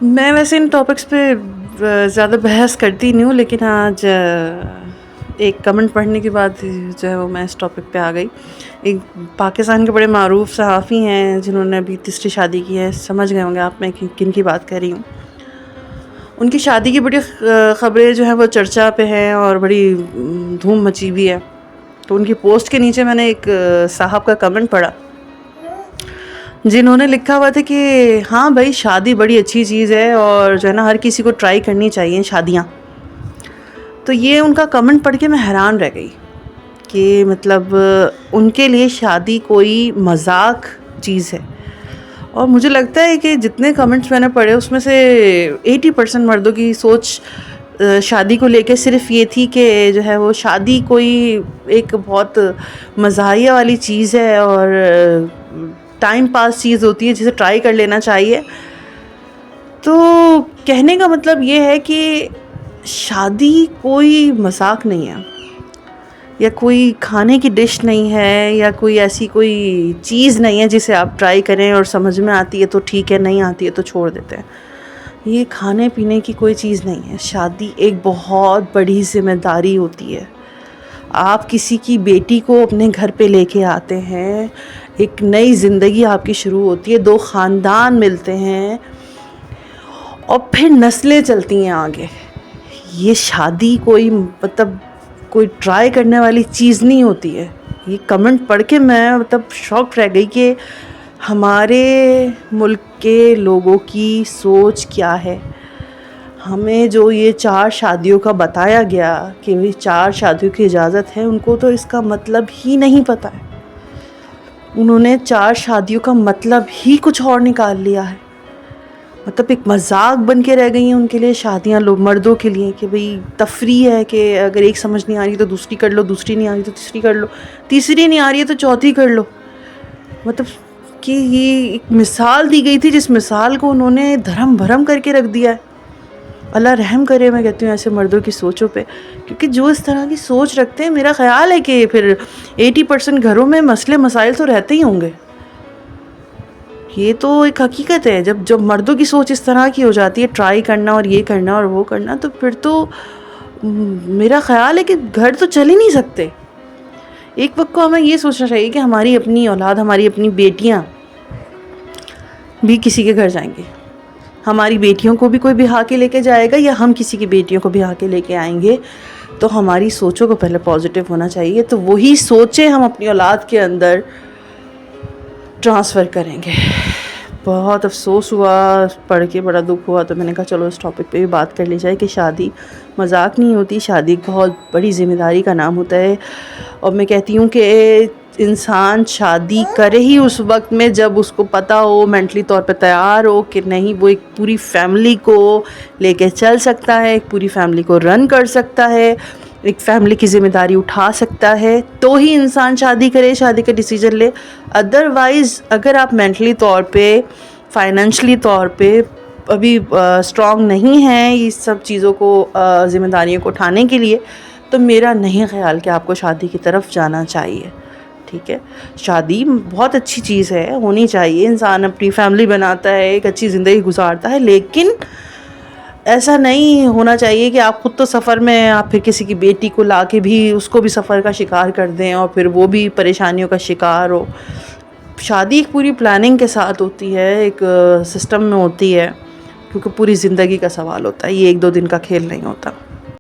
میں ویسے ان ٹاپکس پہ زیادہ بحث کرتی نہیں ہوں، لیکن آج ایک کمنٹ پڑھنے کے بعد جو ہے وہ میں اس ٹاپک پہ آ گئی. ایک پاکستان کے بڑے معروف صحافی ہیں جنہوں نے ابھی تیسری شادی کی ہے، سمجھ گئے ہوں گے آپ میں کن کی بات کر رہی ہوں. ان کی شادی کی بڑی خبریں جو ہیں وہ چرچا پہ ہیں اور بڑی دھوم مچی ہوئی ہے. تو ان کی پوسٹ کے نیچے میں نے ایک صاحب کا کمنٹ پڑھا جنہوں نے لکھا ہوا تھا کہ ہاں بھائی شادی بڑی اچھی چیز ہے اور جو ہے نا ہر کسی کو ٹرائی کرنی چاہیے شادیاں. تو یہ ان کا کمنٹ پڑھ کے میں حیران رہ گئی کہ مطلب ان کے لیے شادی کوئی مذاق چیز ہے. اور مجھے لگتا ہے کہ جتنے کمنٹس میں نے پڑھے اس میں سے 80% مردوں کی سوچ شادی کو لے کے صرف یہ تھی کہ جو ہے وہ شادی کوئی ایک بہت مزاحیہ والی چیز ہے اور ٹائم پاس چیز ہوتی ہے جسے ٹرائی کر لینا چاہیے. تو کہنے کا مطلب یہ ہے کہ شادی کوئی مذاق نہیں ہے، یا کوئی کھانے کی ڈش نہیں ہے، یا کوئی ایسی کوئی چیز نہیں ہے جسے آپ ٹرائی کریں اور سمجھ میں آتی ہے تو ٹھیک ہے، نہیں آتی ہے تو چھوڑ دیتے ہیں. یہ کھانے پینے کی کوئی چیز نہیں ہے. شادی ایک بہت بڑی ذمہ داری ہوتی ہے. آپ کسی کی بیٹی کو اپنے گھر پہ لے کے آتے ہیں، ایک نئی زندگی آپ کی شروع ہوتی ہے، 2 خاندان ملتے ہیں اور پھر نسلیں چلتی ہیں آگے. یہ شادی کوئی مطلب کوئی ٹرائی کرنے والی چیز نہیں ہوتی ہے. یہ کمنٹ پڑھ کے میں مطلب شاک رہ گئی کہ ہمارے ملک کے لوگوں کی سوچ کیا ہے. ہمیں جو یہ 4 شادیوں کا بتایا گیا کہ 4 شادیوں کی اجازت ہے، ان کو تو اس کا مطلب ہی نہیں پتہ ہے. انہوں نے 4 شادیوں کا مطلب ہی کچھ اور نکال لیا ہے. مطلب ایک مذاق بن کے رہ گئی ہیں ان کے لیے شادیاں مردوں کے لیے کہ بھئی تفریح ہے کہ اگر ایک سمجھ نہیں آ رہی تو دوسری کر لو، دوسری نہیں آ رہی تو تیسری کر لو، تیسری نہیں آ رہی ہے تو چوتھی کر لو. مطلب کہ یہ ایک مثال دی گئی تھی جس مثال کو انہوں نے دھرم بھرم کر کے رکھ دیا ہے. اللہ رحم کرے میں کہتی ہوں ایسے مردوں کی سوچوں پہ، کیونکہ جو اس طرح کی سوچ رکھتے ہیں میرا خیال ہے کہ پھر 80% گھروں میں مسئلے مسائل تو رہتے ہی ہوں گے. یہ تو ایک حقیقت ہے. جب مردوں کی سوچ اس طرح کی ہو جاتی ہے ٹرائی کرنا اور یہ کرنا اور وہ کرنا، تو پھر تو میرا خیال ہے کہ گھر تو چل ہی نہیں سکتے. ایک وقت کو ہمیں یہ سوچنا چاہیے کہ ہماری اپنی اولاد، ہماری اپنی بیٹیاں بھی کسی کے گھر جائیں گے، ہماری بیٹیوں کو بھی کوئی بہا کے لے کے جائے گا یا ہم کسی کی بیٹیوں کو بہا کے لے کے آئیں گے، تو ہماری سوچوں کو پہلے پازیٹیو ہونا چاہیے. تو وہی سوچیں ہم اپنی اولاد کے اندر ٹرانسفر کریں گے. بہت افسوس ہوا پڑھ کے، بڑا دکھ ہوا. تو میں نے کہا چلو اس ٹاپک پہ بھی بات کر لی جائے کہ شادی مذاق نہیں ہوتی. شادی ایک بہت بڑی ذمہ داری کا نام ہوتا ہے. اور میں کہتی ہوں کہ انسان شادی کرے ہی اس وقت میں جب اس کو پتہ ہو، مینٹلی طور پہ تیار ہو کہ نہیں وہ ایک پوری فیملی کو لے کے چل سکتا ہے، ایک پوری فیملی کو رن کر سکتا ہے، ایک فیملی کی ذمہ داری اٹھا سکتا ہے، تو ہی انسان شادی کرے، شادی کا ڈیسیجن لے. ادروائز اگر آپ مینٹلی طور پہ، فائنینشلی طور پہ ابھی اسٹرانگ نہیں ہیں اس سب چیزوں کو، ذمہ داریوں کو اٹھانے کے لیے، تو میرا نہیں خیال کہ آپ کو شادی کی طرف جانا چاہیے. ٹھیک ہے، شادی بہت اچھی چیز ہے، ہونی چاہیے. انسان اپنی فیملی بناتا ہے، ایک اچھی زندگی گزارتا ہے، لیکن ایسا نہیں ہونا چاہیے کہ آپ خود تو سفر میں، آپ پھر کسی کی بیٹی کو لا کے بھی اس کو بھی سفر کا شکار کر دیں اور پھر وہ بھی پریشانیوں کا شکار ہو. شادی ایک پوری پلاننگ کے ساتھ ہوتی ہے، ایک سسٹم میں ہوتی ہے، کیونکہ پوری زندگی کا سوال ہوتا ہے. یہ 1-2 دن کا کھیل نہیں ہوتا.